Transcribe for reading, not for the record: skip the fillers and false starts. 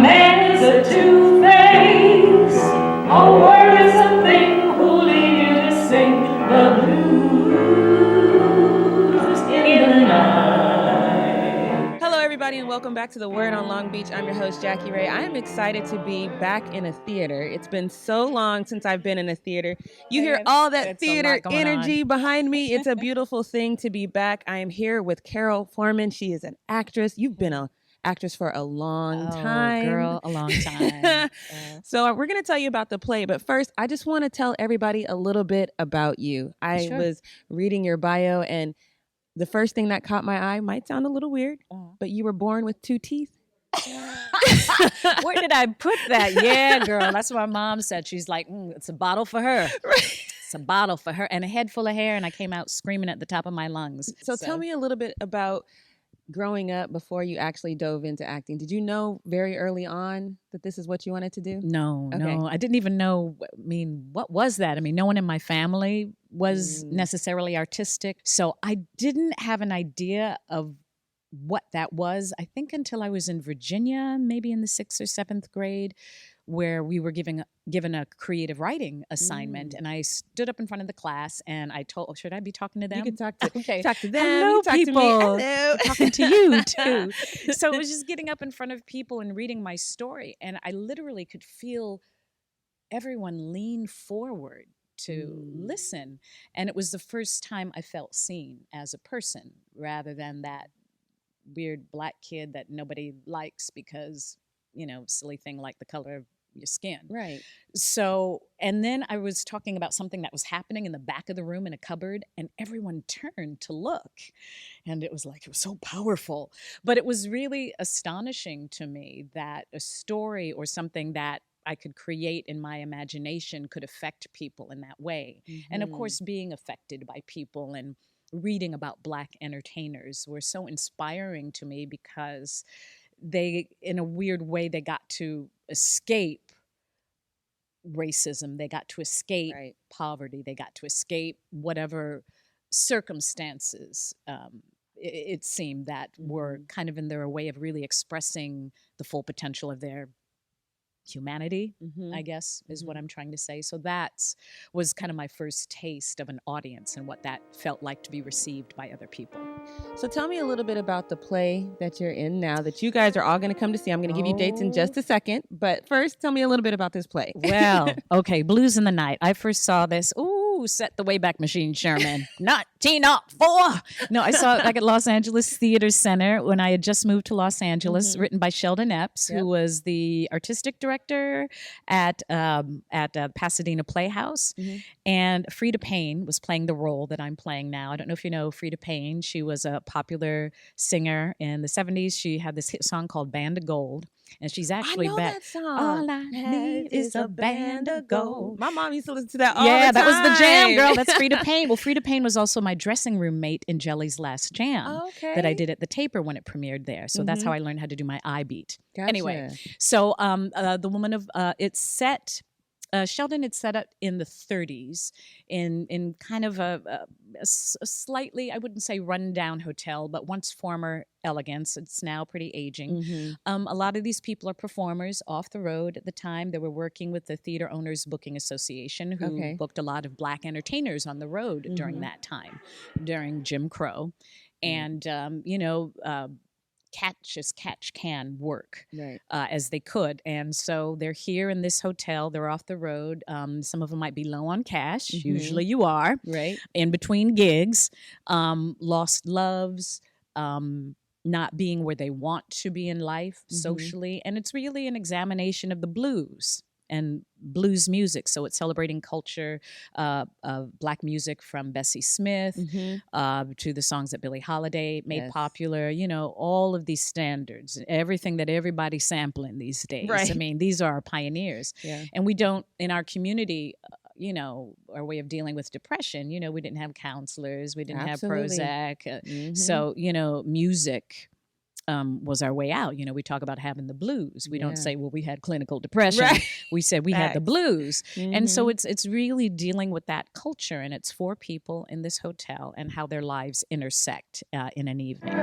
man is a two-face. A word is a thing who'll leave you to sing the blues in the night. Hello, everybody, and welcome back to The Word on Long Beach. I'm your host, Jackie Ray. I am excited to be back in a theater. It's been so long since I've been in a theater. You hear all that theater energy behind me. It's a beautiful thing to be back. I am here with Karole Foreman. She is an actress. You've been an actress for a long time. Girl, a long time. So we're going to tell you about the play. But first, I just want to tell everybody a little bit about you. I was reading your bio, and the first thing that caught my eye might sound a little weird, but you were born with 2 teeth. Where did I put that? Yeah, girl. That's what my mom said. She's like, it's a bottle for her. Right. It's a bottle for her. And a head full of hair, and I came out screaming at the top of my lungs. So tell me a little bit about growing up before you actually dove into acting. Did you know very early on that this is what you wanted to do? No. I didn't even know. I mean, what was that? I mean, no one in my family was necessarily artistic. So I didn't have an idea of what that was, I think, until I was in Virginia, maybe in the 6th or 7th grade, where we were given a creative writing assignment. And I stood up in front of the class and I told, should I be talking to them? You can talk to, okay. Talk to them. Hello, talk people. To me. Hello. I'm talking to you, too. So it was just getting up in front of people and reading my story. And I literally could feel everyone lean forward to listen. And it was the first time I felt seen as a person rather than that weird black kid that nobody likes because, silly thing like the color of your skin. Right. So, and then I was talking about something that was happening in the back of the room in a cupboard, and everyone turned to look. And it was so powerful. But it was really astonishing to me that a story or something that I could create in my imagination could affect people in that way. And of course, being affected by people and reading about Black entertainers were so inspiring to me because they, in a weird way, they got to escape racism. They got to escape poverty. They got to escape whatever circumstances it seemed that were kind of in their way of really expressing the full potential of their humanity, I guess, is what I'm trying to say. So that was kind of my first taste of an audience and what that felt like to be received by other people. So tell me a little bit about the play that you're in now that you guys are all going to come to see. I'm going to give you dates in just a second. But first, tell me a little bit about this play. Well, okay, Blues in the Night. I first saw this. Set the Wayback Machine, Sherman. 1904. No, I saw it at Los Angeles Theater Center when I had just moved to Los Angeles, written by Sheldon Epps, who was the artistic director at Pasadena Playhouse. And Frida Payne was playing the role that I'm playing now. I don't know if you know Frida Payne. She was a popular singer in the 70s. She had this hit song called Band of Gold. And she's actually back. That song. All I need is a band of gold. My mom used to listen to that all the Yeah, time. that was the jam, girl. That's Frida Payne. Well, Frida Payne was also my dressing room mate in Jelly's Last Jam that I did at the Taper when it premiered there. So that's how I learned how to do my eye beat. Gotcha. Anyway, so the woman of it's set. Sheldon had set up in the 30s in kind of a slightly, I wouldn't say run-down hotel, but once former elegance. It's now pretty aging. A lot of these people are performers off the road at the time. They were working with the Theater Owners Booking Association, who booked a lot of Black entertainers on the road during that time, during Jim Crow. And, catch can work as they could. And so they're here in this hotel. They're off the road. Some of them might be low on cash. Usually you are. Right. In between gigs. Lost loves. Not being where they want to be in life socially. And it's really an examination of the blues and blues music. So it's celebrating culture of Black music from Bessie Smith to the songs that Billie Holiday made popular, all of these standards, everything that everybody's sampling these days. Right. I mean, these are our pioneers. Yeah. And we don't, in our community, our way of dealing with depression, we didn't have counselors, we didn't have Prozac. So, music was our way out. We talk about having the blues. We don't say, well, we had clinical depression. Right. We said we had the blues. And so it's really dealing with that culture, and it's 4 people in this hotel and how their lives intersect in an evening.